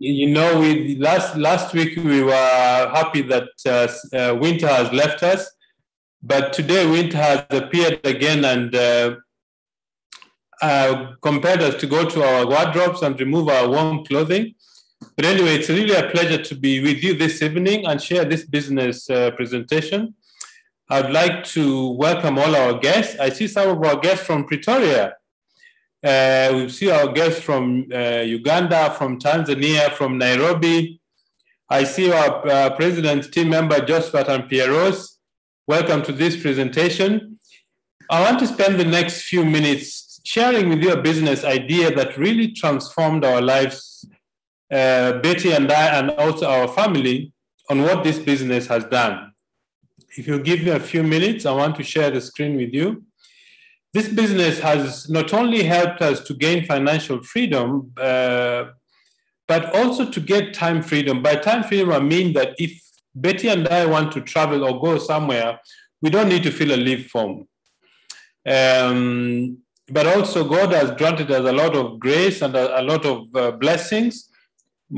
You know, last week we were happy that winter has left us, but today winter has appeared again and compelled us to go to our wardrobes and remove our warm clothing. But anyway, it's really a pleasure to be with you this evening and share this business presentation. I'd like to welcome all our guests. I see some of our guests from Pretoria. We see our guests from Uganda, from Tanzania, from Nairobi. I see our President's team member, Josephat and Pierros. Welcome to this presentation. I want to spend the next few minutes sharing with you a business idea that really transformed our lives, Betty and I, and also our family, on what this business has done. If you give me a few minutes, I want to share the screen with you. This business has not only helped us to gain financial freedom, but also to get time freedom. By time freedom, I mean that if Betty and I want to travel or go somewhere, we don't need to fill a leave form. But also God has granted us a lot of grace and a lot of blessings.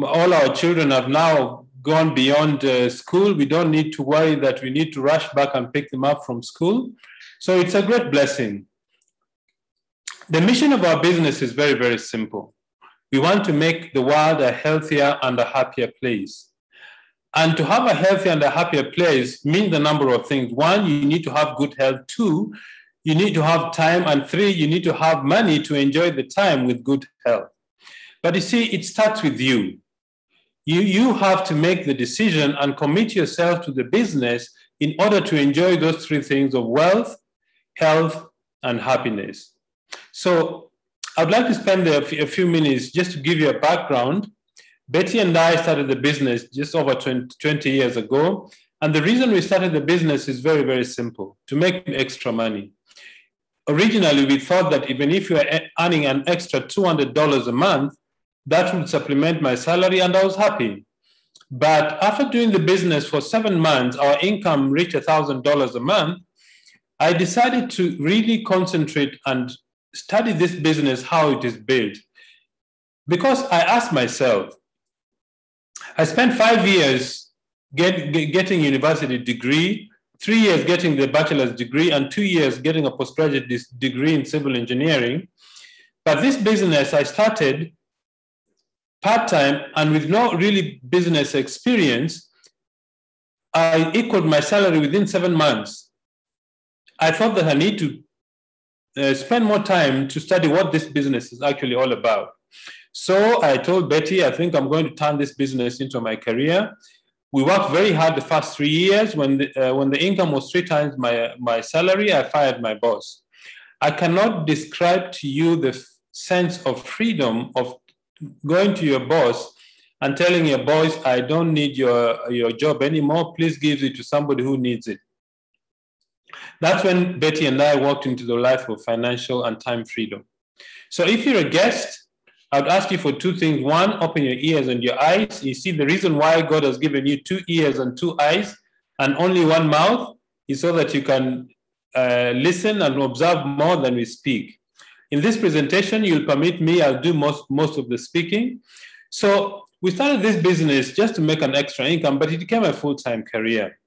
All our children have now gone beyond school. We don't need to worry that we need to rush back and pick them up from school. So it's a great blessing. The mission of our business is very, very simple. We want to make the world a healthier and a happier place. And to have a healthier and a happier place means a number of things. One, you need to have good health. Two, you need to have time. And three, you need to have money to enjoy the time with good health. But you see, it starts with you. You have to make the decision and commit yourself to the business in order to enjoy those three things of wealth, health, and happiness. So I'd like to spend a few minutes just to give you a background. Betty and I started the business just over 20 years ago. And the reason we started the business is very, very simple: to make extra money. Originally, we thought that even if you are earning an extra $200 a month, that would supplement my salary, and I was happy. But after doing the business for 7 months, our income reached $1,000 a month. I decided to really concentrate and study this business, how it is built. Because I asked myself, I spent 5 years getting a university degree, 3 years getting the bachelor's degree, and 2 years getting a postgraduate degree in civil engineering. But this business I started part-time and with no really business experience. I equaled my salary within 7 months. I thought that I need to spend more time to study what this business is actually all about. So I told Betty, I think I'm going to turn this business into my career. We worked very hard the first 3 years. When the income was 3 times my salary, I fired my boss. I cannot describe to you the sense of freedom of going to your boss and telling your boss, I don't need your job anymore. Please give it to somebody who needs it. That's when Betty and I walked into the life of financial and time freedom. So if you're a guest, I would ask you for 2 things. One, open your ears and your eyes. You see, the reason why God has given you 2 ears and 2 eyes and only 1 mouth is so that you can listen and observe more than we speak. In this presentation, you'll permit me, I'll do most of the speaking. So we started this business just to make an extra income, but it became a full-time career.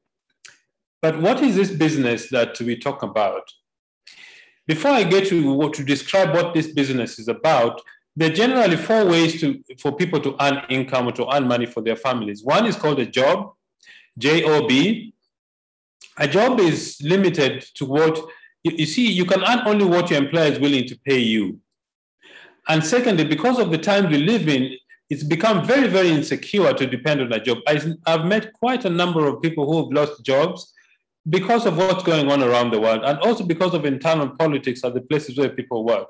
But what is this business that we talk about? Before I get to describe what this business is about, there are generally 4 ways for people to earn income or to earn money for their families. One is called a job, J-O-B. A job is limited to what, you see, you can earn only what your employer is willing to pay you. And secondly, because of the time we live in, it's become very, very insecure to depend on a job. I've met quite a number of people who have lost jobs because of what's going on around the world, and also because of internal politics at the places where people work.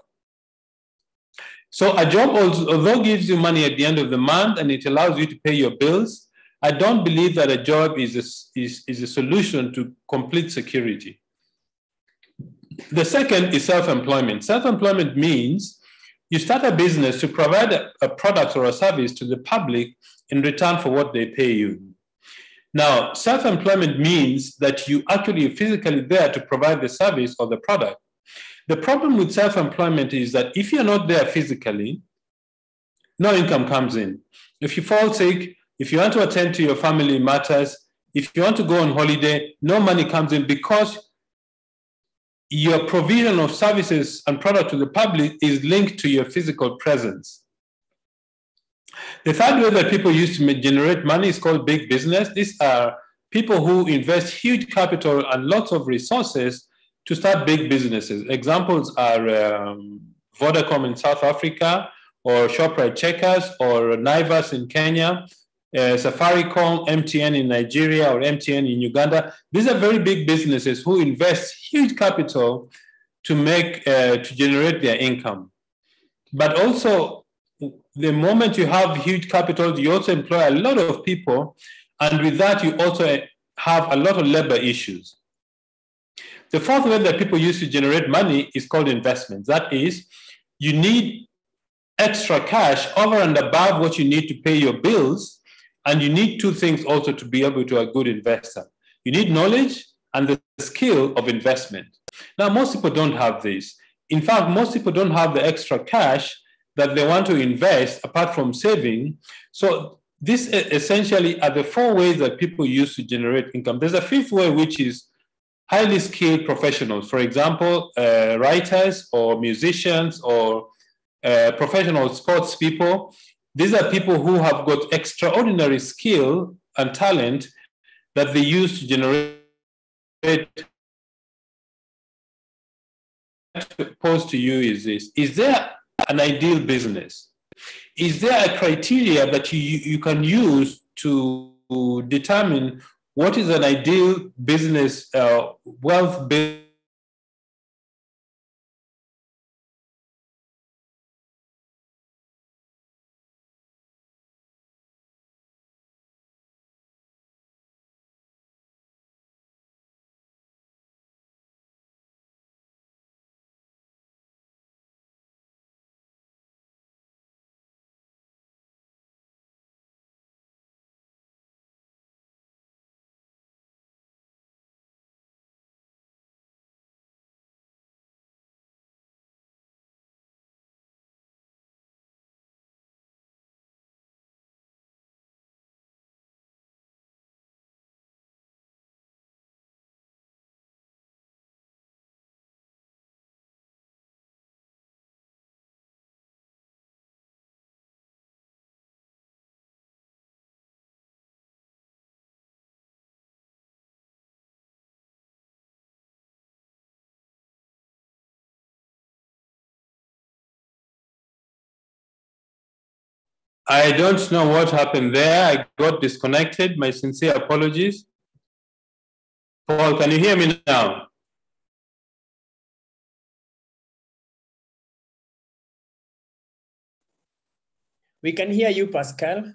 So a job, although gives you money at the end of the month and it allows you to pay your bills, I don't believe that a job is a solution to complete security. The second is self-employment. Self-employment means you start a business to provide a product or a service to the public in return for what they pay you. Now, self-employment means that you actually physically there to provide the service or the product. The problem with self-employment is that if you're not there physically, no income comes in. If you fall sick, if you want to attend to your family matters, if you want to go on holiday, no money comes in because your provision of services and product to the public is linked to your physical presence. The third way that people use to generate money is called big business. These are people who invest huge capital and lots of resources to start big businesses. Examples are Vodacom in South Africa, or Shoprite Checkers, or Naivas in Kenya, Safaricom, MTN in Nigeria, or MTN in Uganda. These are very big businesses who invest huge capital to generate their income. But also, the moment you have huge capital, you also employ a lot of people, and with that, you also have a lot of labor issues. The fourth way that people use to generate money is called investments. That is, you need extra cash over and above what you need to pay your bills, and you need two things also to be able to be a good investor. You need knowledge and the skill of investment. Now, most people don't have this. In fact, most people don't have the extra cash that they want to invest apart from saving. So this essentially are the four ways that people use to generate income. There's a fifth way, which is highly skilled professionals. For example, writers or musicians or professional sports people. These are people who have got extraordinary skill and talent that they use to generate. Pose to you is this: is there an ideal business? Is there a criteria that you can use to determine what is an ideal business, wealth business? I don't know what happened there. I got disconnected. My sincere apologies. Paul, can you hear me now? We can hear you, Pascal.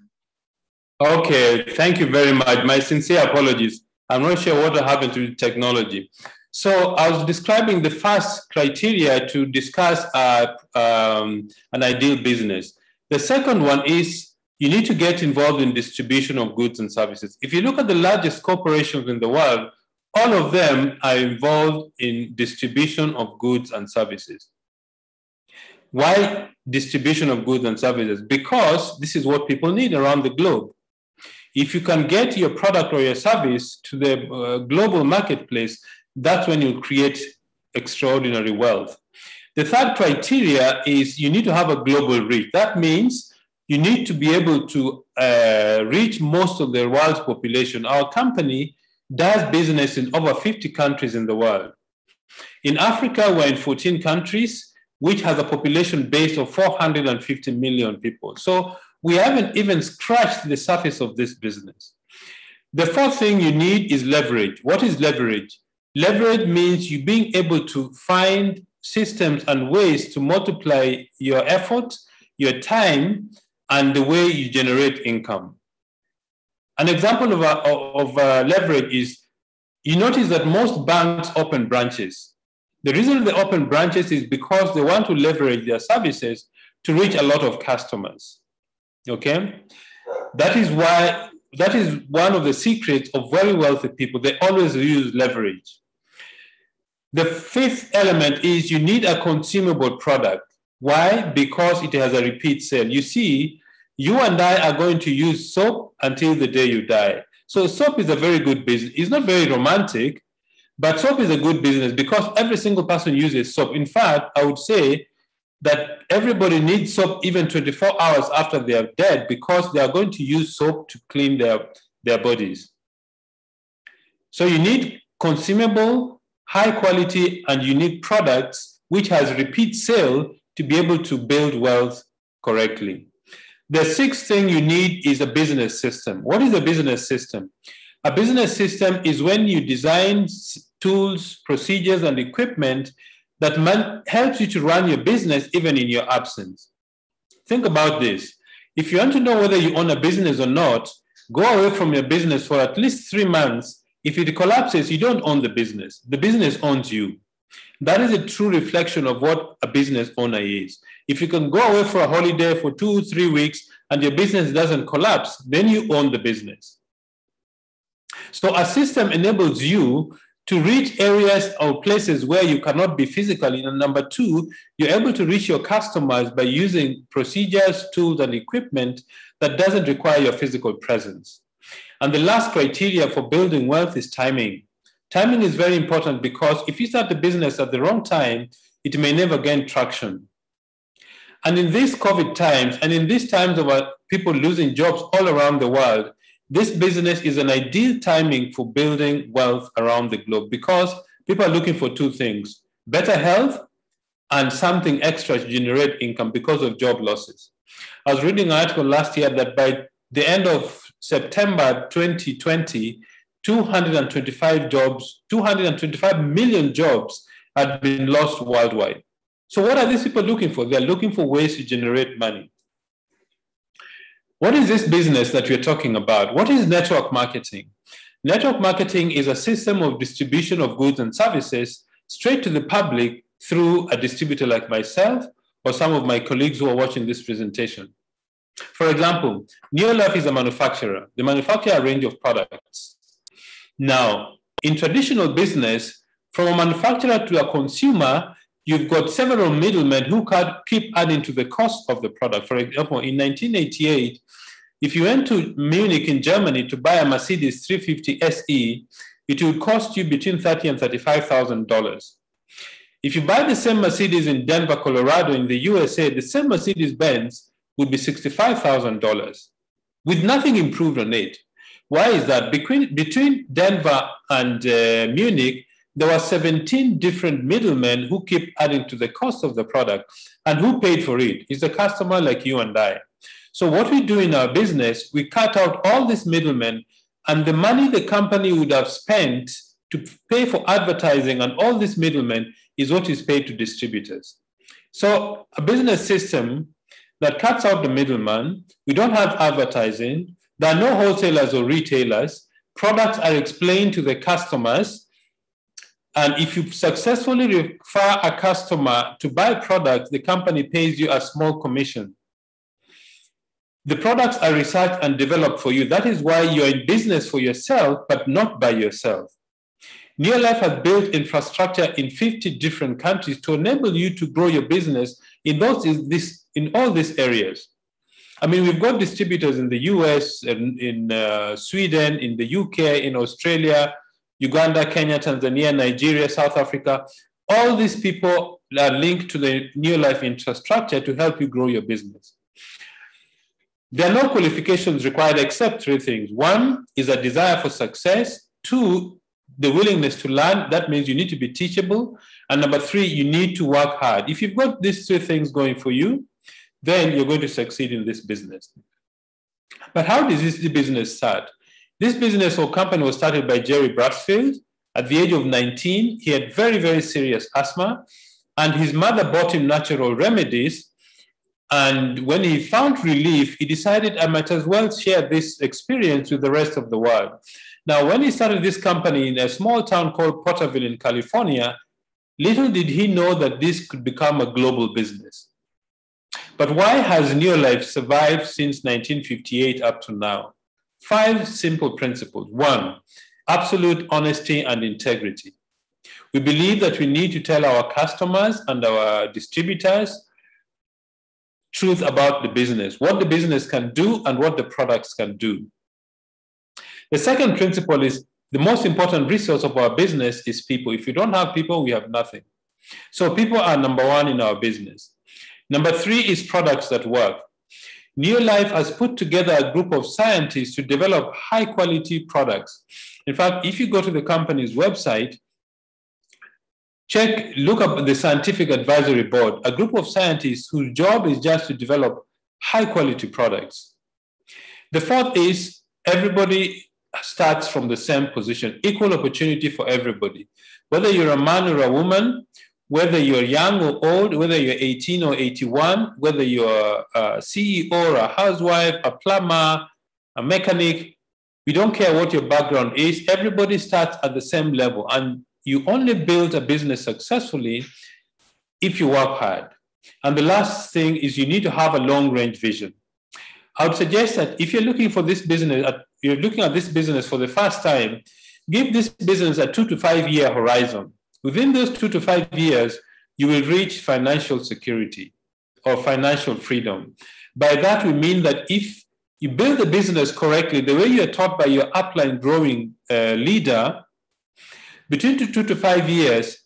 Okay, thank you very much. My sincere apologies. I'm not sure what happened to technology. So I was describing the first criteria to discuss an ideal business. The second one is you need to get involved in distribution of goods and services. If you look at the largest corporations in the world, all of them are involved in distribution of goods and services. Why distribution of goods and services? Because this is what people need around the globe. If you can get your product or your service to the global marketplace, that's when you create extraordinary wealth. The third criteria is you need to have a global reach. That means you need to be able to reach most of the world's population. Our company does business in over 50 countries in the world. In Africa, we're in 14 countries, which has a population base of 450 million people. So we haven't even scratched the surface of this business. The fourth thing you need is leverage. What is leverage? Leverage means you being able to find systems and ways to multiply your effort, your time, and the way you generate income. An example of leverage is, you notice that most banks open branches. The reason they open branches is because they want to leverage their services to reach a lot of customers. Okay? That is one of the secrets of very wealthy people. They always use leverage. The fifth element is you need a consumable product. Why? Because it has a repeat sale. You see, you and I are going to use soap until the day you die. So soap is a very good business. It's not very romantic, but soap is a good business because every single person uses soap. In fact, I would say that everybody needs soap even 24 hours after they are dead because they are going to use soap to clean their bodies. So you need consumable, high quality, and unique products which has repeat sale to be able to build wealth correctly. The sixth thing you need is a business system. What is a business system? A business system is when you design tools, procedures, and equipment that helps you to run your business even in your absence. Think about this. If you want to know whether you own a business or not, go away from your business for at least 3 months. If it collapses, you don't own the business. The business owns you. That is a true reflection of what a business owner is. If you can go away for a holiday for 2-3 weeks and your business doesn't collapse, then you own the business. So a system enables you to reach areas or places where you cannot be physically. And number two, you're able to reach your customers by using procedures, tools, and equipment that doesn't require your physical presence. And the last criteria for building wealth is timing. Timing is very important because if you start the business at the wrong time, it may never gain traction. And in these COVID times, and in these times of people losing jobs all around the world, this business is an ideal timing for building wealth around the globe because people are looking for two things: better health and something extra to generate income because of job losses. I was reading an article last year that by the end of September 2020, 225 million jobs had been lost worldwide. So what are these people looking for? They're looking for ways to generate money. What is this business that we're talking about? What is network marketing? Network marketing is a system of distribution of goods and services straight to the public through a distributor like myself or some of my colleagues who are watching this presentation. For example, Neolife is a manufacturer. They manufacture a range of products. Now, in traditional business, from a manufacturer to a consumer, you've got several middlemen who keep adding to the cost of the product. For example, in 1988, if you went to Munich in Germany to buy a Mercedes 350 SE, it would cost you between $30,000 and $35,000. If you buy the same Mercedes in Denver, Colorado, in the USA, the same Mercedes-Benz would be $65,000 with nothing improved on it. Why is that? Between Denver and Munich, there were 17 different middlemen who keep adding to the cost of the product. And who paid for it? It's a customer like you and I. So what we do in our business, we cut out all these middlemen, and the money the company would have spent to pay for advertising and all these middlemen is what is paid to distributors. So a business system that cuts out the middleman, we don't have advertising, there are no wholesalers or retailers, products are explained to the customers, and if you successfully refer a customer to buy products, the company pays you a small commission. The products are researched and developed for you. That is why you're in business for yourself, but not by yourself. Neolife has built infrastructure in 50 different countries to enable you to grow your business in all these areas. I mean, we've got distributors in the US, in Sweden, in the UK, in Australia, Uganda, Kenya, Tanzania, Nigeria, South Africa. All these people are linked to the Neolife infrastructure to help you grow your business. There are no qualifications required except three things. One is a desire for success. Two, the willingness to learn. That means you need to be teachable. And number three, you need to work hard. If you've got these three things going for you, then you're going to succeed in this business. But how does this business start? This business or company was started by Jerry Bratsfield. At the age of 19, he had very, very serious asthma, and his mother bought him natural remedies. And when he found relief, he decided, I might as well share this experience with the rest of the world. Now, when he started this company in a small town called Porterville in California, little did he know that this could become a global business. But why has Neolife survived since 1958 up to now? 5 simple principles. 1, absolute honesty and integrity. We believe that we need to tell our customers and our distributors truth about the business, what the business can do and what the products can do. The second principle is the most important resource of our business is people. If you don't have people, we have nothing. So people are number one in our business. Number three is products that work. Neolife has put together a group of scientists to develop high quality products. In fact, if you go to the company's website, look up the Scientific Advisory Board, a group of scientists whose job is just to develop high quality products. The fourth is everybody starts from the same position, equal opportunity for everybody. Whether you're a man or a woman, whether you're young or old, whether you're 18 or 81, whether you're a CEO or a housewife, a plumber, a mechanic, we don't care what your background is, everybody starts at the same level. And you only build a business successfully if you work hard. And the last thing is you need to have a long-range vision. I would suggest that if you're looking for this business, you're looking at this business for the first time, give this business a 2 to 5 year horizon. Within those 2 to 5 years, you will reach financial security or financial freedom. By that, we mean that if you build the business correctly, the way you're taught by your upline growing leader, between 2 to 5 years,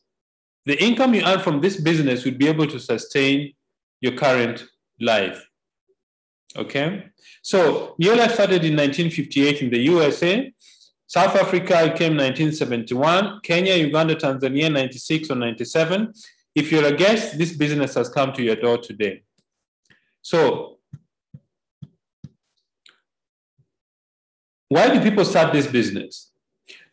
the income you earn from this business would be able to sustain your current life. Okay? So, Neolife started in 1958 in the USA. South Africa, it came 1971. Kenya, Uganda, Tanzania, 96 or 97. If you're a guest, this business has come to your door today. So, why do people start this business?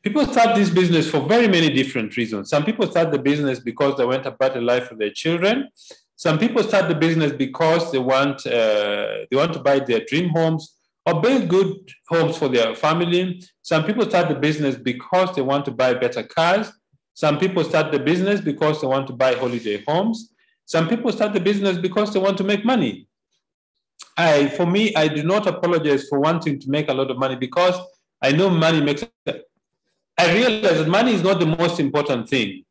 People start this business for very many different reasons. Some people start the business because they want a better life for their children. Some people start the business because they want to buy their dream homes or build good homes for their family. Some people start the business because they want to buy better cars. Some people start the business because they want to buy holiday homes. Some people start the business because they want to make money. For me, I do not apologize for wanting to make a lot of money because I know money makes it. I realize that money is not the most important thing,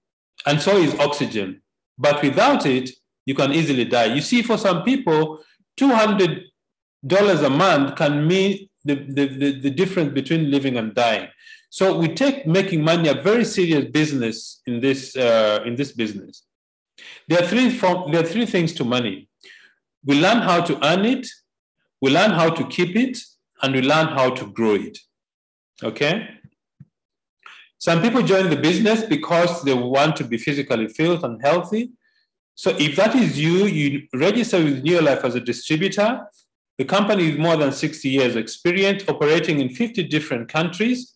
and so is oxygen. But without it, you can easily die. You see, for some people, $200 a month can mean the difference between living and dying. So we take making money a very serious business in this business. There are three things to money. We learn how to earn it, we learn how to keep it, and we learn how to grow it. Okay? Some people join the business because they want to be physically fit and healthy. So if that is you, you register with Neolife as a distributor. The company is more than 60 years experience, operating in 50 different countries.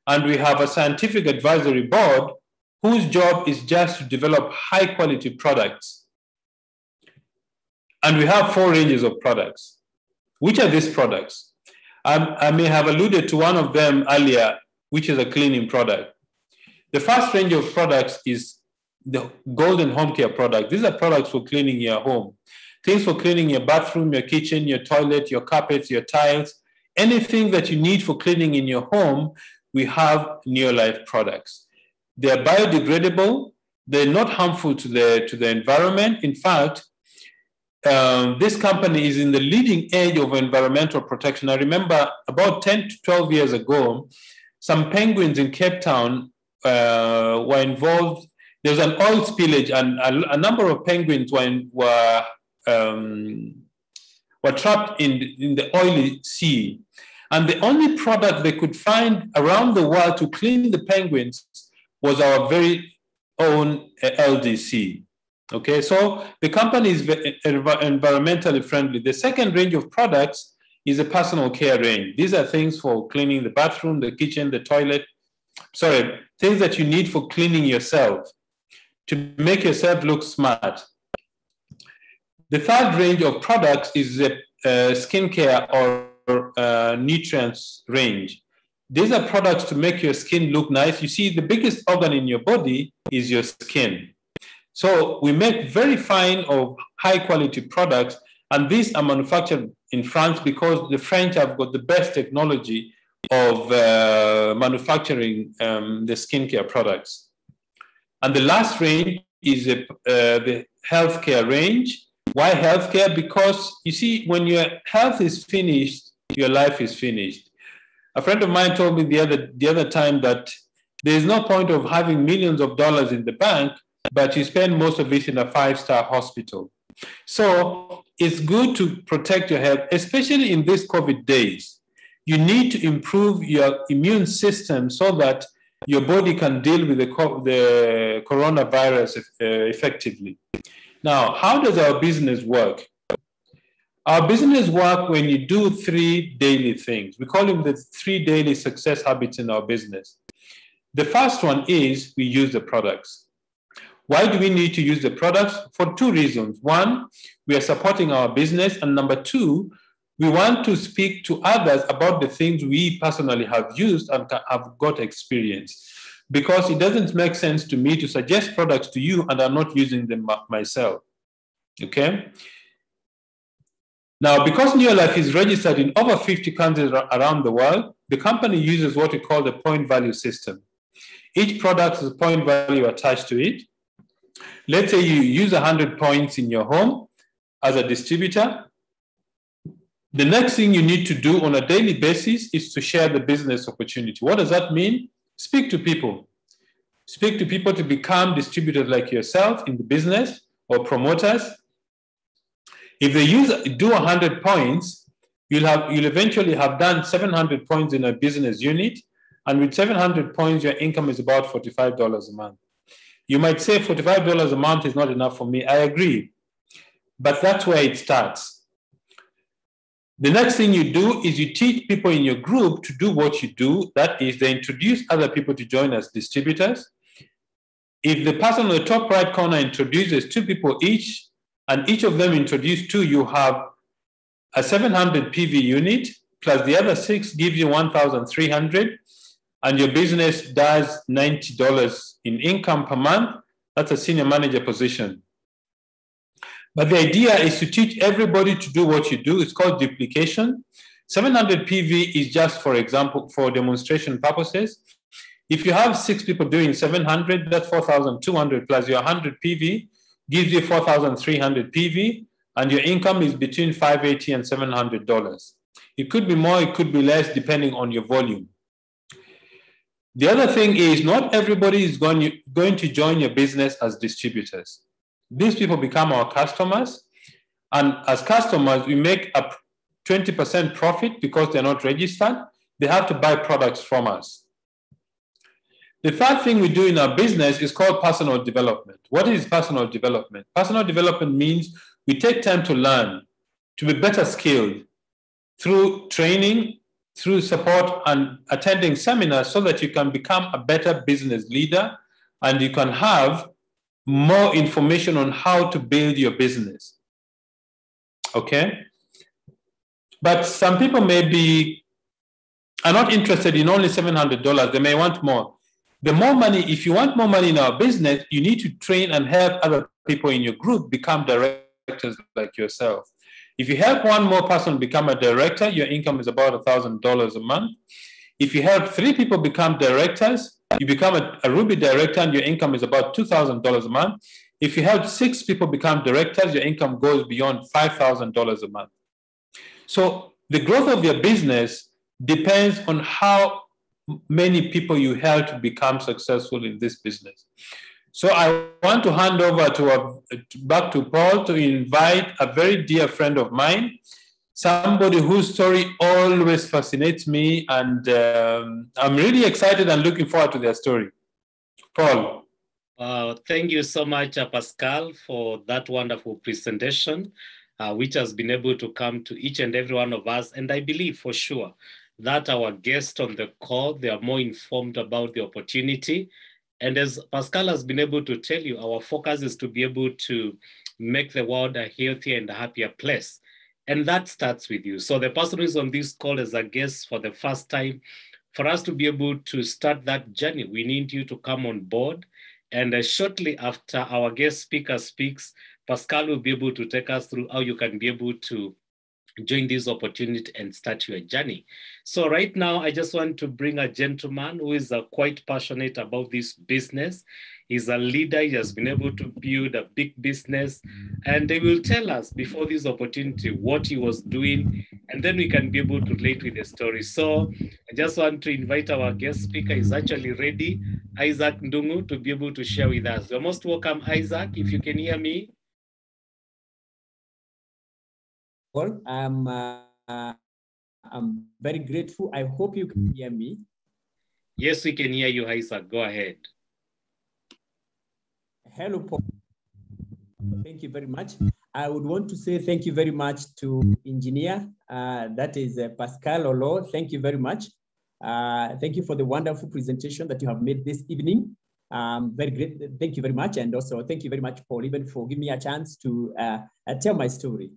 And we have a scientific advisory board whose job is just to develop high quality products. And we have 4 ranges of products. Which are these products? I may have alluded to one of them earlier, which is a cleaning product. The first range of products is the golden home care product. These are products for cleaning your home. Things for cleaning your bathroom, your kitchen, your toilet, your carpets, your tiles, anything that you need for cleaning in your home, we have Neolife products. They're biodegradable. They're not harmful to the environment. In fact, this company is in the leading edge of environmental protection. I remember about 10 to 12 years ago, some penguins in Cape Town were involved. There was an oil spillage, and a number of penguins were trapped in the oily sea. And the only product they could find around the world to clean the penguins was our very own LDC. Okay, so the company is environmentally friendly. The second range of products is a personal care range. These are things for cleaning the bathroom, the kitchen, the toilet. Sorry, things that you need for cleaning yourself, to make yourself look smart. The third range of products is the skincare or nutrients range. These are products to make your skin look nice. You see, the biggest organ in your body is your skin. So we make very fine or high quality products, and these are manufactured in France because the French have got the best technology of manufacturing the skincare products. And the last range is the healthcare range. Why healthcare? Because you see, when your health is finished, your life is finished. A friend of mine told me the other time that there is no point of having millions of dollars in the bank, but you spend most of it in a 5-star hospital. So it's good to protect your health, especially in these COVID days. You need to improve your immune system so that your body can deal with the coronavirus effectively. Now, how does our business work? Our business work when you do 3 daily things. We call them the 3 daily success habits in our business. The first one is we use the products. Why do we need to use the products? For 2 reasons. One, we are supporting our business. And number 2, we want to speak to others about the things we personally have used and have got experience. Because it doesn't make sense to me to suggest products to you and I'm not using them myself. Okay? Now, because Neolife is registered in over 50 countries around the world, the company uses what we call the point value system. Each product has a point value attached to it. Let's say you use 100 points in your home as a distributor. The next thing you need to do on a daily basis is to share the business opportunity. What does that mean? Speak to people. Speak to people to become distributors like yourself in the business or promoters. If they do 100 points, you'll eventually have done 700 points in a business unit. And with 700 points, your income is about $45 a month. You might say $45 a month is not enough for me. I agree. But that's where it starts. The next thing you do is you teach people in your group to do what you do. That is, they introduce other people to join as distributors. If the person on the top right corner introduces 2 people each, and each of them introduce 2, you have a 700 PV unit, plus the other 6 gives you 1,300, and your business does $90 in income per month. That's a senior manager position. But the idea is to teach everybody to do what you do. It's called duplication. 700 PV is just, for example, for demonstration purposes. If you have 6 people doing 700, that's 4,200 plus your 100 PV gives you 4,300 PV, and your income is between $580 and $700. It could be more, it could be less, depending on your volume. The other thing is not everybody is going to join your business as distributors. These people become our customers, and as customers, we make a 20% profit because they're not registered. They have to buy products from us. The third thing we do in our business is called personal development. What is personal development? Personal development means we take time to learn, to be better skilled through training, through support and attending seminars so that you can become a better business leader and you can have more information on how to build your business. Okay? But some people are not interested in only $700. They may want more. The more money, if you want more money in our business, you need to train and help other people in your group become directors like yourself. If you help one more person become a director, your income is about $1,000 a month. If you help 3 people become directors, you become a Ruby director and your income is about $2,000 a month. If you help 6 people become directors, your income goes beyond $5,000 a month. So the growth of your business depends on how many people you help to become successful in this business. So I want to hand over back to Paul to invite a very dear friend of mine, somebody whose story always fascinates me, and I'm really excited and looking forward to their story. Paul. Thank you so much, Pascal, for that wonderful presentation, which has been able to come to each and every one of us. And I believe for sure that our guests on the call, they are more informed about the opportunity. And as Pascal has been able to tell you, our focus is to be able to make the world a healthier and a happier place. And that starts with you. So the person who is on this call as a guest for the first time, for us to be able to start that journey, we need you to come on board. And shortly after our guest speaker speaks, Pascal will be able to take us through how you can be able to join this opportunity and start your journey. So right now, I just want to bring a gentleman who is quite passionate about this business. He's a leader. He has been able to build a big business, and they will tell us before this opportunity what he was doing, and then we can be able to relate with the story. So I just want to invite our guest speaker. Is actually ready, Isaac Ndungu, to be able to share with us. You're most welcome, Isaac, if you can hear me. Well, I'm very grateful. I hope you can hear me. Yes, we can hear you, Isaac. Go ahead. Hello, Paul. Thank you very much. I would want to say thank you very much to engineer, that is Pascal Oloo. Thank you very much. Thank you for the wonderful presentation that you have made this evening. Very great. Thank you very much. And also thank you very much, Paul, even for giving me a chance to tell my story.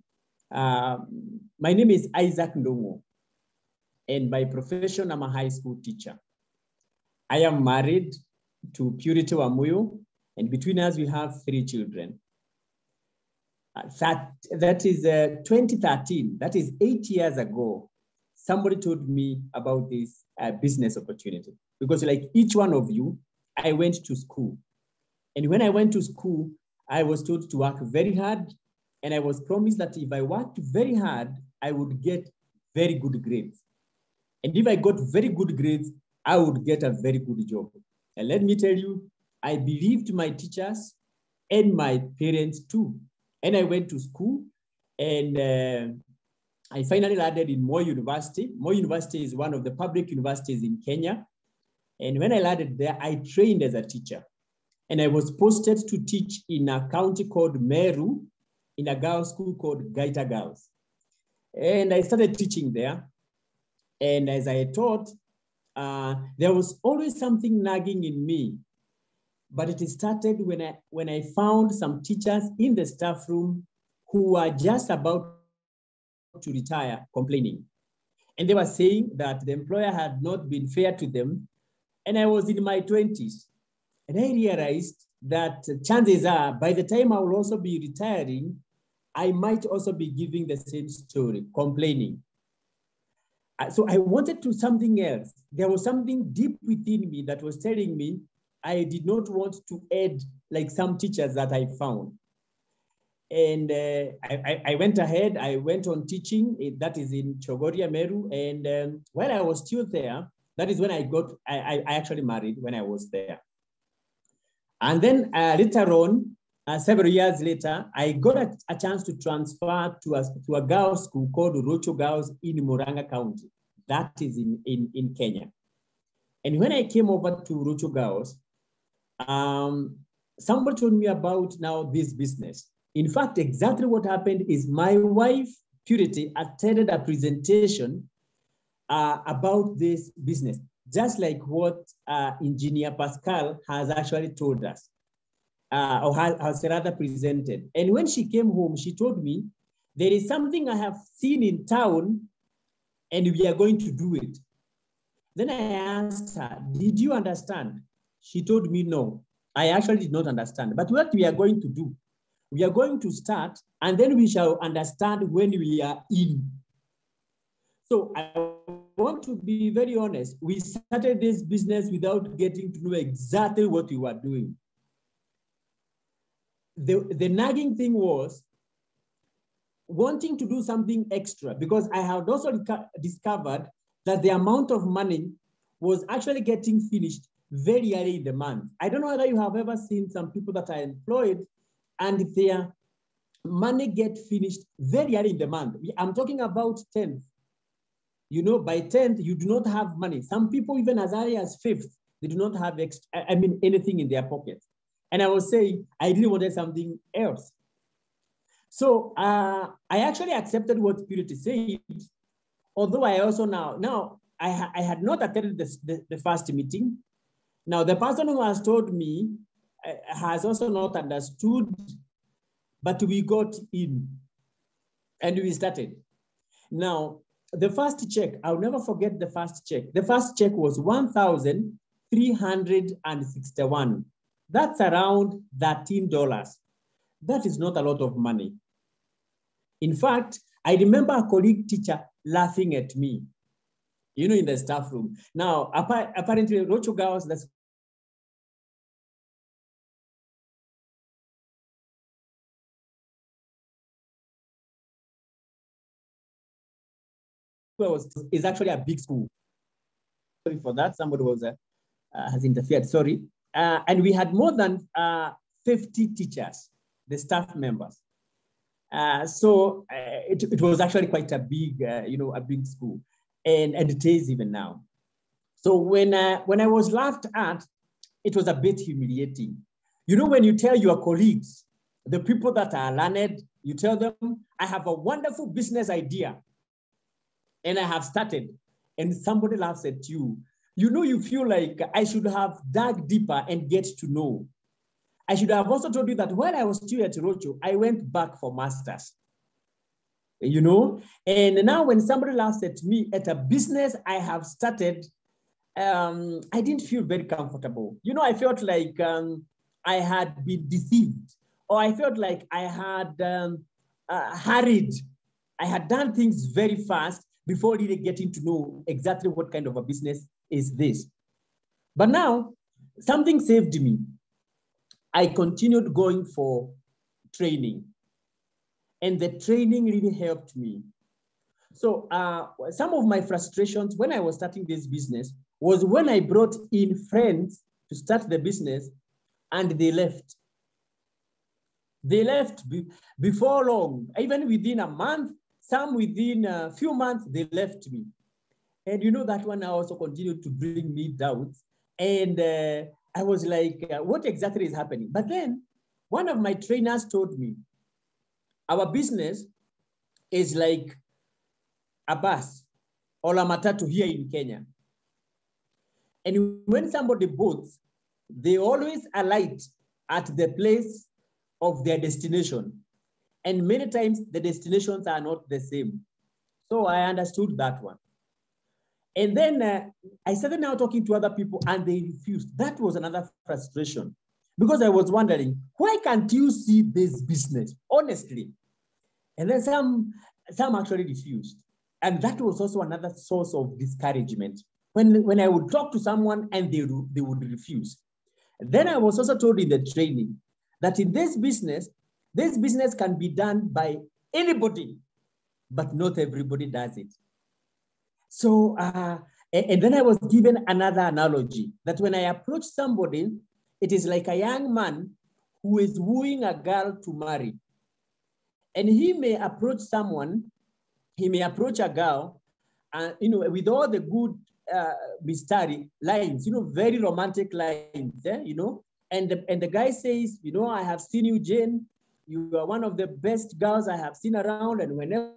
My name is Isaac Ndungu, and by profession, I'm a high school teacher. I am married to Purity Wamuyu, and between us, we have 3 children. That is 2013, that is 8 years ago, somebody told me about this business opportunity. Because like each one of you, I went to school. And when I went to school, I was told to work very hard. And I was promised that if I worked very hard, I would get very good grades. And if I got very good grades, I would get a very good job. And let me tell you, I believed my teachers and my parents too. And I went to school, and I finally landed in Moi University. Moi University is one of the public universities in Kenya. And when I landed there, I trained as a teacher. And I was posted to teach in a county called Meru, in a girls' school called Gaita Girls. And I started teaching there. And as I taught, there was always something nagging in me. But it started when I found some teachers in the staff room who were just about to retire complaining. And they were saying that the employer had not been fair to them. And I was in my 20s. And I realized that chances are, by the time I will also be retiring, I might also be giving the same story, complaining. So I wanted to something else. There was something deep within me that was telling me I did not want to add like some teachers that I found. And I went ahead, I went on teaching, that is in Chogoria, Meru. And while I was still there, that is when I actually married when I was there. And then later on, several years later, I got a chance to transfer to a girls' school called Rocho Girls in Murang'a County. That is in Kenya. And when I came over to Rocho Girls, somebody told me about now this business. In fact, exactly what happened is my wife, Purity, attended a presentation about this business, just like what Engineer Pascal has actually told us. Or has rather presented. And when she came home, she told me, there is something I have seen in town and we are going to do it. Then I asked her, did you understand? She told me, no, I actually did not understand. But what we are going to do, we are going to start and then we shall understand when we are in. So I want to be very honest. We started this business without getting to know exactly what we were doing. The nagging thing was wanting to do something extra, because I had also discovered that the amount of money was actually getting finished very early in the month. I don't know whether you have ever seen some people that are employed and their money get finished very early in the month. I'm talking about 10th. You know, by 10th, you do not have money. Some people, even as early as 5th, they do not have anything in their pockets. And I was saying, I really wanted something else. So I actually accepted what Purity said, although I also now I had not attended the first meeting. Now, the person who has told me has also not understood, but we got in and we started. Now, the first check, I'll never forget the first check. The first check was 1,361. That's around $13. That is not a lot of money. In fact, I remember a colleague teacher laughing at me, in the staff room. Now, apparently, Rocho girls, that's is actually a big school. Sorry for that. Somebody has interfered. Sorry. And we had more than 50 teachers, the staff members. So it was actually quite a big, a big school, and it is even now. So when I was laughed at, it was a bit humiliating. When you tell your colleagues, the people that are learned, you tell them, I have a wonderful business idea, and I have started, and somebody laughs at you. You feel like I should have dug deeper and get to know. I should have also told you that when I was still at Rocho, I went back for masters. And now when somebody laughs at me at a business I have started, I didn't feel very comfortable. I felt like I had been deceived, or I felt like I had hurried. I had done things very fast before really getting to know exactly what kind of a business is this. But now, something saved me. I continued going for training, and the training really helped me. So some of my frustrations when I was starting this business was when I brought in friends to start the business and they left. They left before long, even within a month, some within a few months, they left me. And that one also continued to bring me doubts. And I was like, what exactly is happening? But then one of my trainers told me, our business is like a bus or a matatu here in Kenya. And when somebody boards, they always alight at the place of their destination. And many times the destinations are not the same. So I understood that one. And then I started now talking to other people and they refused. That was another frustration because I was wondering, why can't you see this business, honestly? And then some actually refused. And that was also another source of discouragement. When I would talk to someone and they would refuse. Then I was also told in the training that in this business can be done by anybody, but not everybody does it. So, and then I was given another analogy that when I approach somebody, it is like a young man who is wooing a girl to marry. And he may approach someone, he may approach a girl, with all the good mistari lines, very romantic lines, and the guy says, I have seen you, Jane, you are one of the best girls I have seen around, and whenever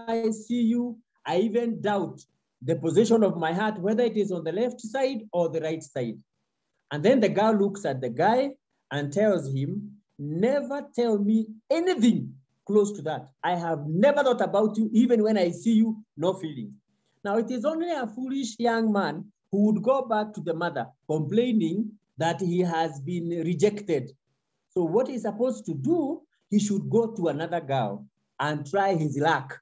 I see you, I even doubt the position of my heart, whether it is on the left side or the right side. And then the girl looks at the guy and tells him, never tell me anything close to that. I have never thought about you, even when I see you, no feelings. Now, it is only a foolish young man who would go back to the mother complaining that he has been rejected. So what he's supposed to do, he should go to another girl and try his luck.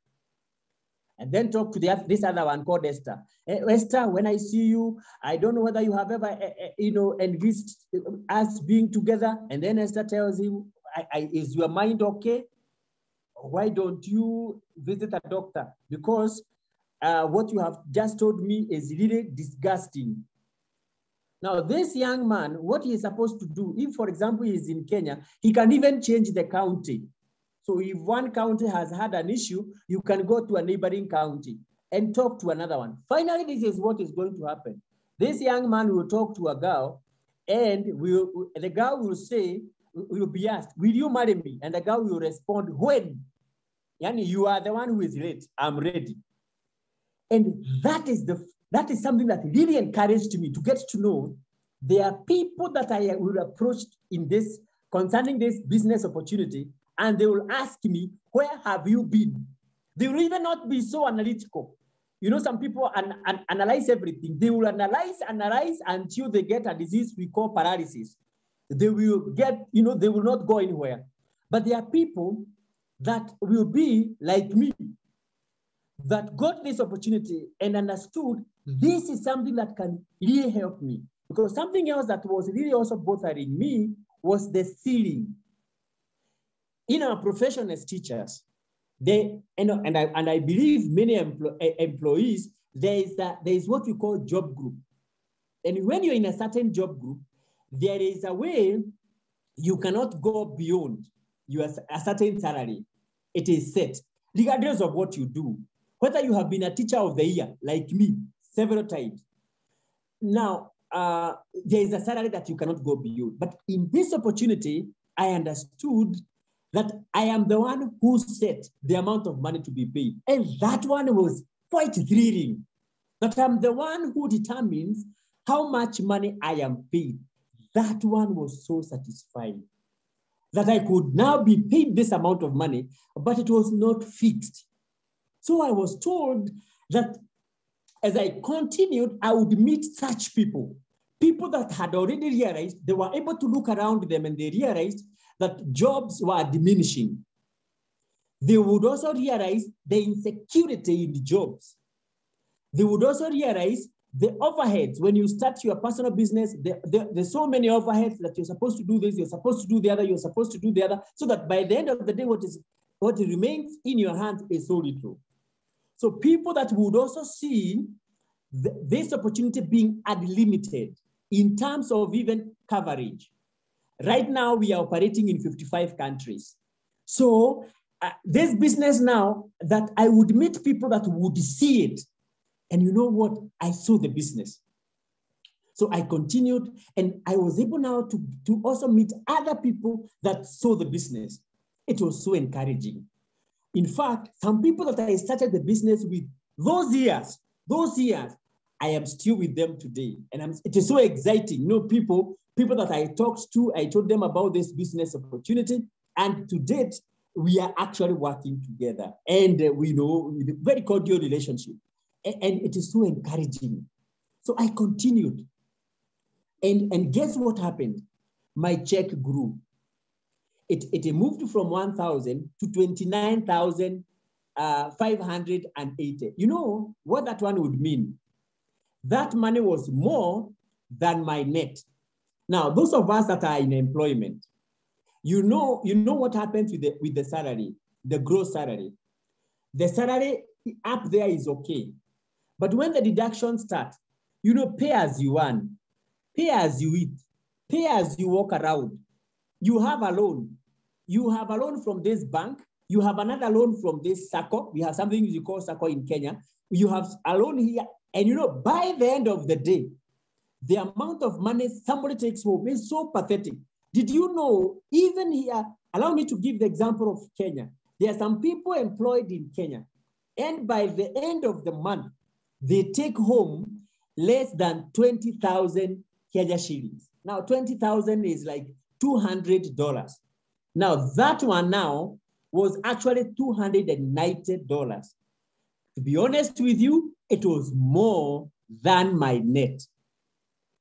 And then talk to this other one called Esther. Esther, when I see you, I don't know whether you have ever, envisaged us being together. And then Esther tells him, is your mind okay? Why don't you visit a doctor? Because what you have just told me is really disgusting. Now, this young man, what he is supposed to do, if, for example, he is in Kenya, he can even change the county. So if one county has had an issue, you can go to a neighboring county and talk to another one. Finally, this is what is going to happen. This young man will talk to a girl and the girl will say, will be asked, will you marry me? And the girl will respond, when? Yani, you are the one who is late, I'm ready. And that is something that really encouraged me to get to know there are people that I will approach concerning this business opportunity, and they will ask me, where have you been? They will even not be so analytical. Some people analyze everything. They will analyze until they get a disease we call paralysis. They will get, they will not go anywhere. But there are people that will be like me. that got this opportunity and understood this is something that can really help me. Because something else that was really also bothering me was the ceiling. In our profession as teachers, and I believe many employees, there is what we call job group. And when you're in a certain job group, there is a way you cannot go beyond a certain salary. It is set, regardless of what you do. Whether you have been a teacher of the year, like me, several times. Now, there is a salary that you cannot go beyond. But in this opportunity, I understood that I am the one who set the amount of money to be paid. And that one was quite thrilling. That I'm the one who determines how much money I am paid. That one was so satisfying. That I could now be paid this amount of money, but it was not fixed. So I was told that as I continued, I would meet such people that had already realized, they were able to look around them and they realized that jobs were diminishing. They would also realize the insecurity in the jobs. They would also realize the overheads. When you start your personal business, there's so many overheads that you're supposed to do this, you're supposed to do the other, you're supposed to do the other, so that by the end of the day, what remains in your hands is so little. So people that would also see this opportunity being unlimited in terms of even coverage. Right now, we are operating in 55 countries. So this business now, that I would meet people that would see it. And you know what? I saw the business. So I continued, and I was able now to also meet other people that saw the business. It was so encouraging. In fact, some people that I started the business with, those years, I am still with them today. And it is so exciting. You know, people that I talked to, I told them about this business opportunity. And to date, we are actually working together. And we know, with a very cordial relationship. And it is so encouraging. So I continued. And guess what happened? My check grew. It moved from 1,000 to 29,580. You know what that one would mean? That money was more than my net. Now, those of us that are in employment, you know what happens with the salary, the gross salary. The salary up there is okay. But when the deductions start, you know, pay as you earn, pay as you eat, pay as you walk around. You have a loan. You have a loan from this bank. You have another loan from this SACCO. We have something you call SACCO in Kenya. You have a loan here. And you know, by the end of the day, the amount of money somebody takes home is so pathetic. Did you know, even here, allow me to give the example of Kenya. There are some people employed in Kenya. And by the end of the month, they take home less than 20,000 Kenya shillings. Now, 20,000 is like $200. Now, that one now was actually $290. To be honest with you, it was more than my net.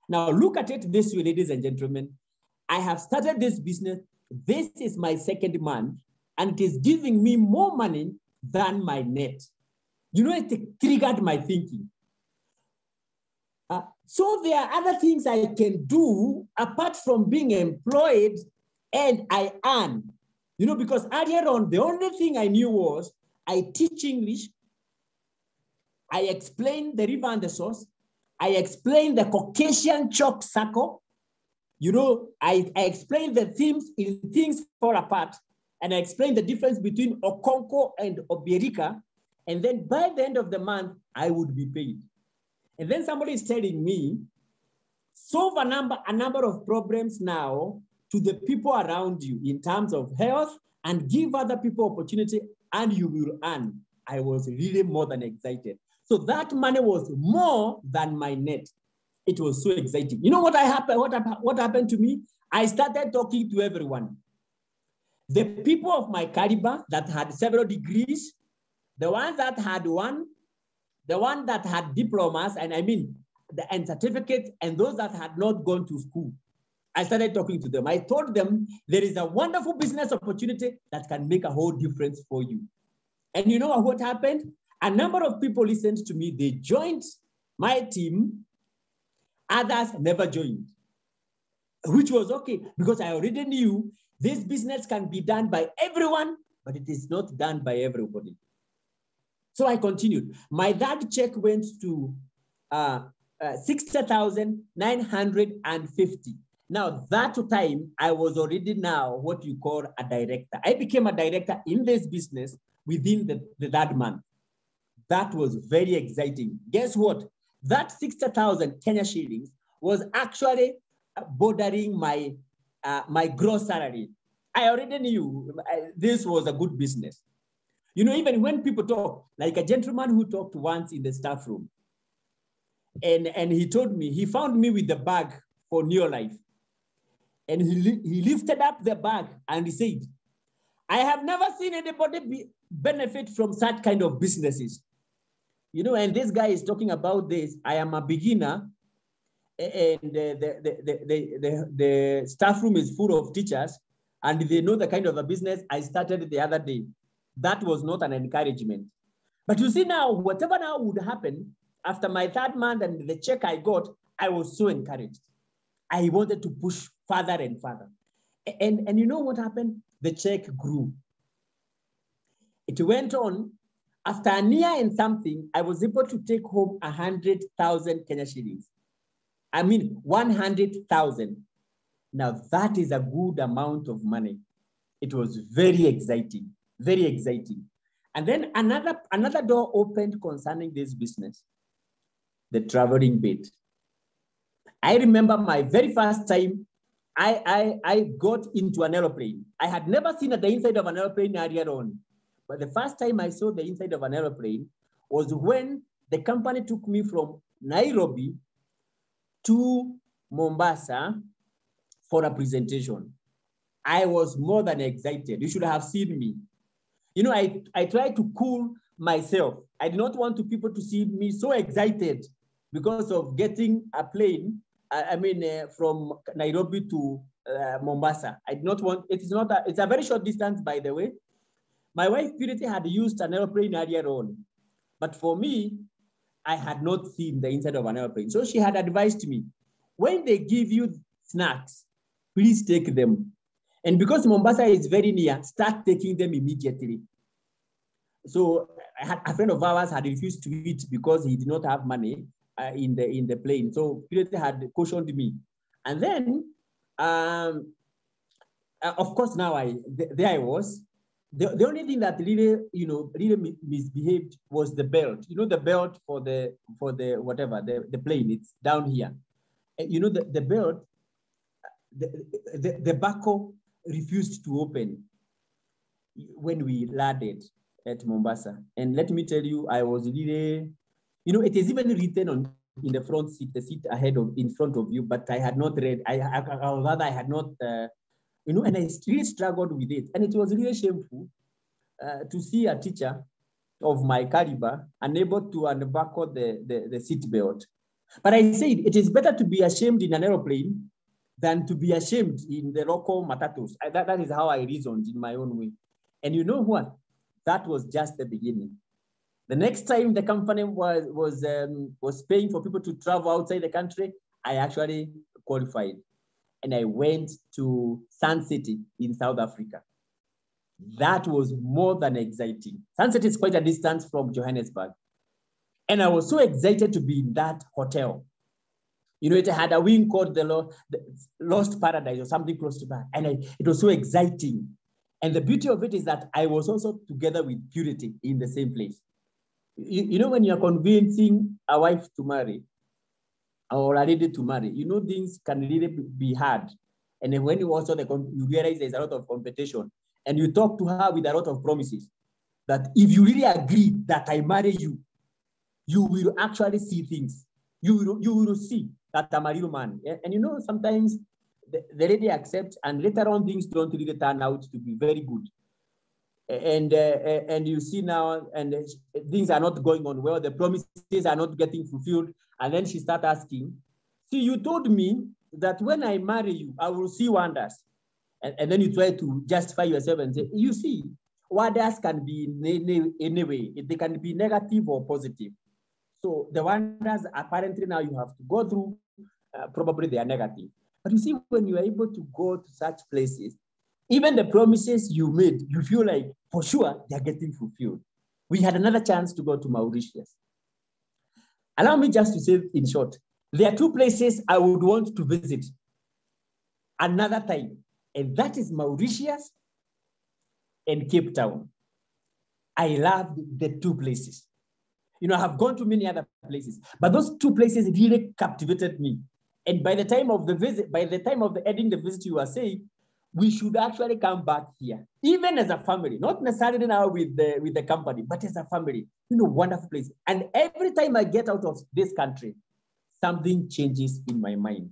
Now, look at it this way, ladies and gentlemen. I have started this business. This is my second month, and it is giving me more money than my net. You know, it triggered my thinking. So there are other things I can do apart from being employed and I earn. You know, because earlier on, the only thing I knew was I teach English, I explain the river and the source, I explain the Caucasian chalk circle, you know, I explain the themes in Things Fall Apart, and I explain the difference between Okonko and Obierica, and then by the end of the month, I would be paid. And then somebody is telling me, solve a number of problems now to the people around you in terms of health and give other people opportunity and you will earn. I was really more than excited. So that money was more than my net. It was so exciting. You know what happened to me? I started talking to everyone. The people of my caliber that had several degrees, the ones that had one, the one that had diplomas, and certificates, and those that had not gone to school. I started talking to them. I told them there is a wonderful business opportunity that can make a whole difference for you. And you know what happened? A number of people listened to me. They joined my team. Others never joined, which was okay because I already knew this business can be done by everyone, but it is not done by everybody. So I continued. My third check went to 60,950. Now, that time, I was already now what you call a director. I became a director in this business within that month. That was very exciting. Guess what? That 60,000 Kenya shillings was actually bordering my gross salary. I already knew this was a good business. You know, even when people talk, like a gentleman who talked once in the staff room, and he told me, he found me with the bag for Neolife. And he lifted up the bag and he said, I have never seen anybody benefit from such kind of businesses. You know, and this guy is talking about this. I am a beginner, and the staff room is full of teachers, and they know the kind of a business I started the other day. That was not an encouragement. But you see now, whatever now would happen, after my third month and the check I got, I was so encouraged. I wanted to push further and further. And you know what happened? The check grew. It went on. After a year and something, I was able to take home 100,000 Kenya shillings. I mean, 100,000. Now that is a good amount of money. It was very exciting, very exciting. And then another door opened concerning this business, the traveling bit. I remember my very first time I got into an aeroplane. I had never seen the inside of an aeroplane earlier on. But the first time I saw the inside of an aeroplane was when the company took me from Nairobi to Mombasa for a presentation. I was more than excited. You should have seen me. You know, I tried to cool myself. I did not want people to see me so excited because of getting a plane, from Nairobi to Mombasa. I did not want, it's a very short distance, by the way. My wife, Purity, had used an airplane earlier on. But for me, I had not seen the inside of an airplane. So she had advised me, when they give you snacks, please take them. And because Mombasa is very near, start taking them immediately. So a friend of ours had refused to eat because he did not have money in the plane. So Purity had cautioned me. And then, of course, now there I was. The only thing that really misbehaved was the belt. You know, the belt for the plane, it's down here. You know, the belt, the buckle refused to open when we landed at Mombasa. And let me tell you, I was really, you know, it is even written in the front seat, the seat in front of you, but I had not read, I had not, and I really struggled with it. And it was really shameful to see a teacher of my caliber unable to unbuckle the seat belt. But I said, it is better to be ashamed in an aeroplane than to be ashamed in the local matatus. That is how I reasoned in my own way. And you know what? That was just the beginning. The next time the company was paying for people to travel outside the country, I actually qualified. And I went to Sun City in South Africa. That was more than exciting. Sun City is quite a distance from Johannesburg. And I was so excited to be in that hotel. You know, it had a wing called the Lost Paradise or something close to that. And it was so exciting. And the beauty of it is that I was also together with Purity in the same place. You know, when you're convincing a wife to marry, or a lady to marry, you know, things can really be hard. And then when you also you realize there's a lot of competition, and you talk to her with a lot of promises that if you really agree that I marry you, you will actually see things. You will see that I'm a real man. And you know, sometimes the lady accepts, and later on things don't really turn out to be very good. And you see now, and things are not going on well, the promises are not getting fulfilled. And then she starts asking, see, you told me that when I marry you, I will see wonders. And then you try to justify yourself and say, you see, Wonders can be in any way. They can be negative or positive. So the wonders apparently now you have to go through, probably they are negative. But you see, when you are able to go to such places, even the promises you made, you feel like for sure they're getting fulfilled. We had another chance to go to Mauritius. Allow me just to say in short, there are two places I would want to visit another time, and that is Mauritius and Cape Town. I loved the two places. You know, I have gone to many other places, but those two places really captivated me. And by the time of the visit, by the time of the ending the visit, you are saying, we should actually come back here, even as a family, not necessarily now with the company, but as a family. You know, wonderful place. And every time I get out of this country, something changes in my mind.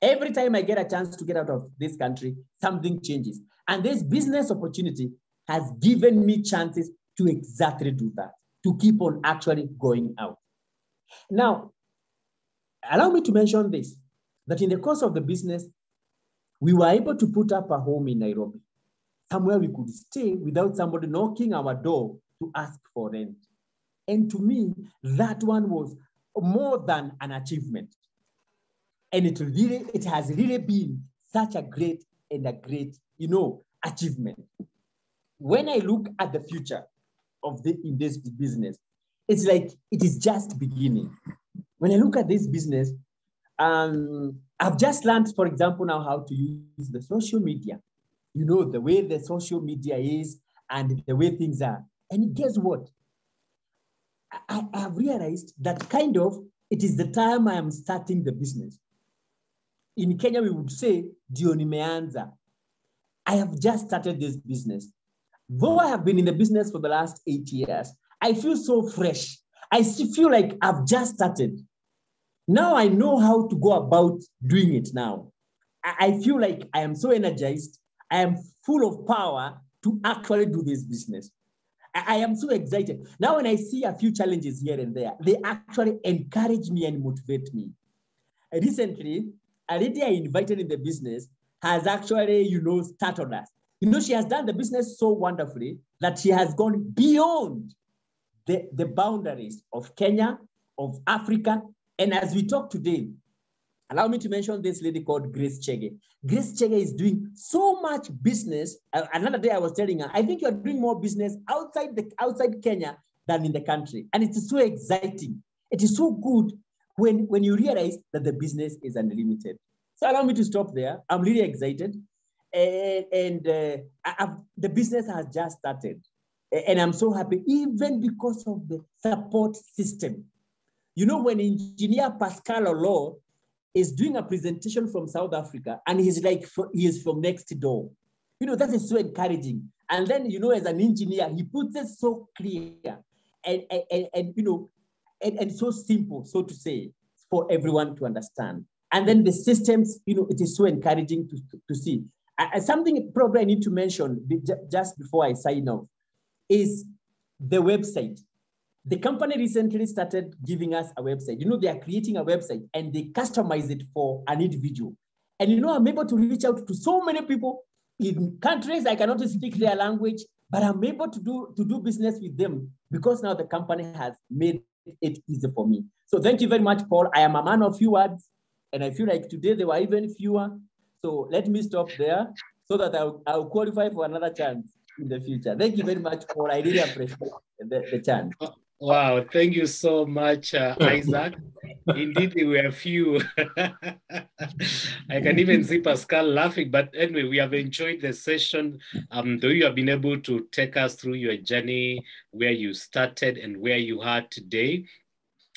Every time I get a chance to get out of this country, something changes. And this business opportunity has given me chances to exactly do that, to keep on actually going out. Now, allow me to mention this, that in the course of the business, we were able to put up a home in Nairobi, somewhere we could stay without somebody knocking our door to ask for rent. And to me, that one was more than an achievement. And it has really been such a great achievement. When I look at the future in this business, it's like it is just beginning. When I look at this business, I've just learned, for example, now how to use the social media. You know, the way the social media is and the way things are. And guess what? I have realized that kind of it is the time I am starting the business. In Kenya, we would say, Dio nimeanza. I have just started this business. Though I have been in the business for the last 8 years, I feel so fresh. I feel like I've just started. Now I know how to go about doing it now. I feel like I am so energized. I am full of power to actually do this business. I am so excited. Now when I see a few challenges here and there, they actually encourage me and motivate me. Recently, a lady I invited in the business has actually, startled us. She has done the business so wonderfully that she has gone beyond the boundaries of Kenya, of Africa. And as we talk today, allow me to mention this lady called Grace Chege. Grace Chege is doing so much business. Another day I was telling her, I think you're doing more business outside Kenya than in the country. And it's so exciting. It is so good when you realize that the business is unlimited. So allow me to stop there. I'm really excited. And the business has just started. And I'm so happy, even because of the support system. When engineer Pascal Oloo is doing a presentation from South Africa, and he's like, he is from next door. That is so encouraging. And then, as an engineer, he puts it so clear and so simple, so to say, for everyone to understand. And then the systems, it is so encouraging to see. Something probably I need to mention just before I sign off is the website. The company recently started giving us a website. They are creating a website and they customize it for an individual. And I'm able to reach out to so many people in countries I cannot speak their language, but I'm able to do business with them because now the company has made it easy for me. So thank you very much, Paul. I am a man of few words, and I feel like today there were even fewer. So let me stop there so that I'll qualify for another chance in the future. Thank you very much, Paul. I really appreciate the chance. Wow, thank you so much, Isaac. Indeed, there were a few. I can even see Pascal laughing, but anyway, we have enjoyed the session. Though you have been able to take us through your journey, where you started and where you are today.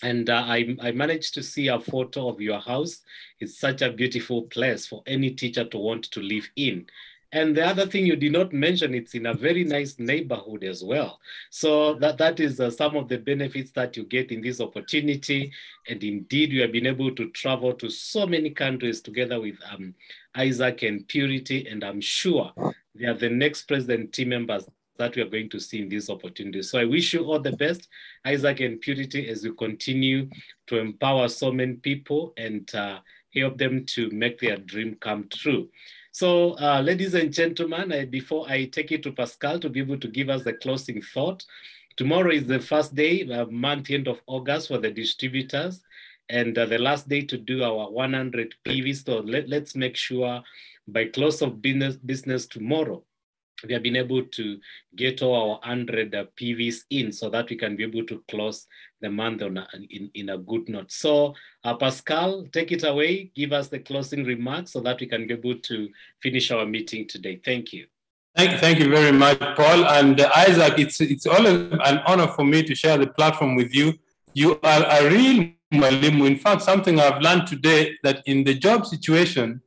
And I managed to see a photo of your house. It's such a beautiful place for any teacher to want to live in. And the other thing you did not mention, it's in a very nice neighborhood as well. So that is some of the benefits that you get in this opportunity. And indeed, you have been able to travel to so many countries together with Isaac and Purity. And I'm sure they are the next president team members that we are going to see in this opportunity. So I wish you all the best, Isaac and Purity, as you continue to empower so many people and help them to make their dream come true. So, ladies and gentlemen, before I take it to Pascal to be able to give us the closing thought, tomorrow is the first day, month end of August for the distributors, and the last day to do our 100 PVs. So let's make sure by close of business tomorrow, we have been able to get all our 100 PVs in so that we can be able to close the month in a good note. So Pascal, take it away, give us the closing remarks so that we can be able to finish our meeting today. Thank you. Thank you very much, Paul. And Isaac, it's always an honor for me to share the platform with you. You are a real mwalimu. In fact, something I've learned today, that in the job situation,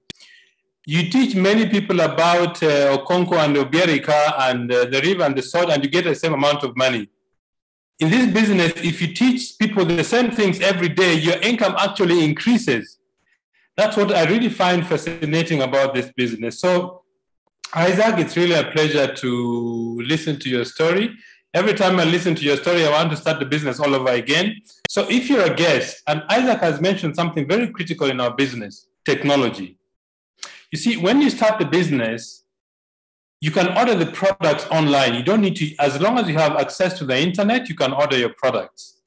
you teach many people about Okonko and Obiarika and the river and the salt, and you get the same amount of money. In this business, if you teach people the same things every day, your income actually increases. That's what I really find fascinating about this business. So, Isaac, it's really a pleasure to listen to your story. Every time I listen to your story, I want to start the business all over again. So if you're a guest, and Isaac has mentioned something very critical in our business, technology. You see, when you start the business, you can order the products online. You don't need to, as long as you have access to the internet, you can order your products.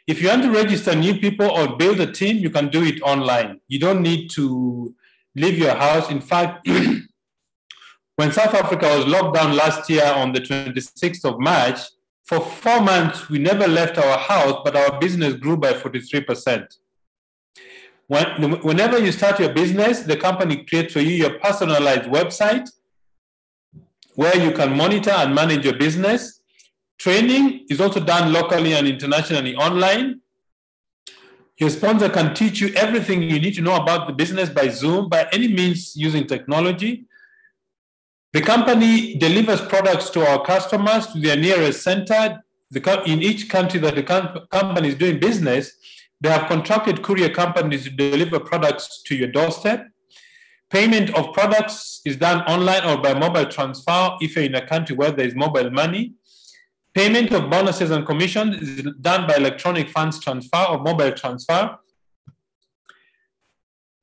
If you want to register new people or build a team, you can do it online. You don't need to leave your house. In fact, when South Africa was locked down last year on the 26th of March, for 4 months, we never left our house, but our business grew by 43%. Whenever you start your business, the company creates for you your personalized website where you can monitor and manage your business. Training is also done locally and internationally online. Your sponsor can teach you everything you need to know about the business by Zoom, by any means using technology. The company delivers products to our customers to their nearest center. In each country that the company is doing business, they have contracted courier companies to deliver products to your doorstep. Payment of products is done online or by mobile transfer if you're in a country where there is mobile money. Payment of bonuses and commissions is done by electronic funds transfer or mobile transfer.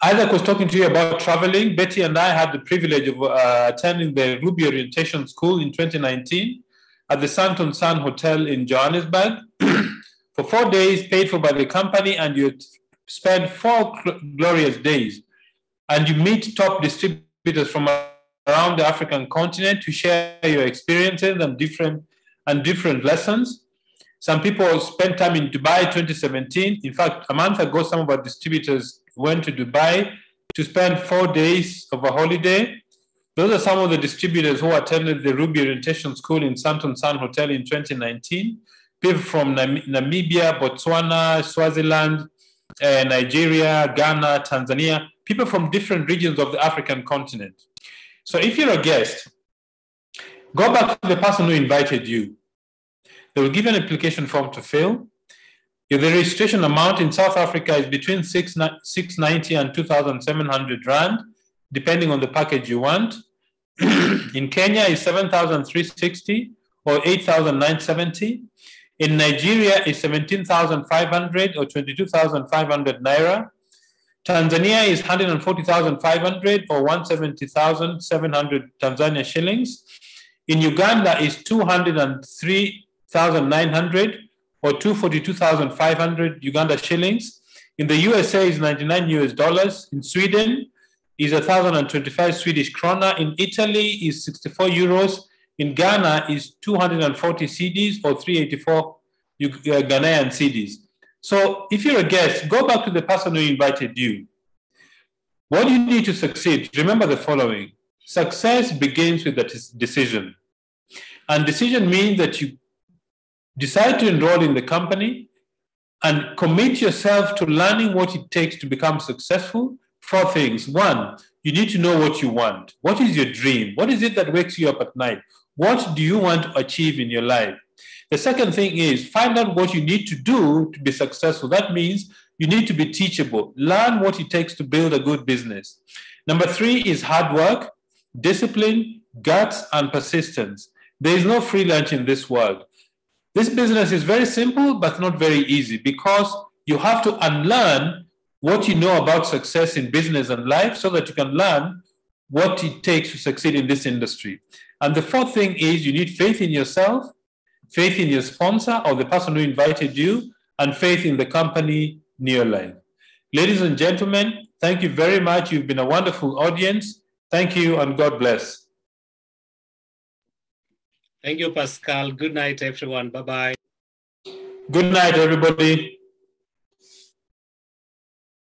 Isaac was talking to you about traveling. Betty and I had the privilege of attending the Ruby Orientation School in 2019 at the Santon Sun Hotel in Johannesburg. For 4 days, paid for by the company, and you spend 4 glorious days. And you meet top distributors from around the African continent to share your experiences and different lessons. Some people spent time in Dubai 2017. In fact, a month ago, some of our distributors went to Dubai to spend 4 days of a holiday. Those are some of the distributors who attended the Ruby Orientation School in Santon Sun Hotel in 2019. People from Namibia, Botswana, Swaziland, Nigeria, Ghana, Tanzania, people from different regions of the African continent. So if you're a guest, go back to the person who invited you. They will give you an application form to fill. If the registration amount in South Africa is between 690 and 2,700 Rand, depending on the package you want. In Kenya, it's 7,360 or 8,970. In Nigeria, it's 17,500 or 22,500 Naira. Tanzania is 140,500 or 170,700 Tanzania shillings. In Uganda, it's 203,900 or 242,500 Uganda shillings. In the USA, is 99 US dollars. In Sweden, is 1,025 Swedish krona. In Italy, is 64 euros. In Ghana, is 240 cedis or 384 Ghanaian cedis. So if you're a guest, go back to the person who invited you. What do you need to succeed? Remember the following. Success begins with a decision. And decision means that you decide to enroll in the company and commit yourself to learning what it takes to become successful. 4 things. 1, you need to know what you want. What is your dream? What is it that wakes you up at night? What do you want to achieve in your life? The second thing is find out what you need to do to be successful. That means you need to be teachable. Learn what it takes to build a good business. Number 3 is hard work, discipline, guts, and persistence. There is no free lunch in this world. This business is very simple, but not very easy because you have to unlearn what you know about success in business and life so that you can learn what it takes to succeed in this industry. And the fourth thing is you need faith in yourself, faith in your sponsor or the person who invited you, and faith in the company Neoline. Ladies and gentlemen, thank you very much. You've been a wonderful audience. Thank you and God bless. Thank you, Pascal. Good night, everyone. Bye-bye. Good night, everybody.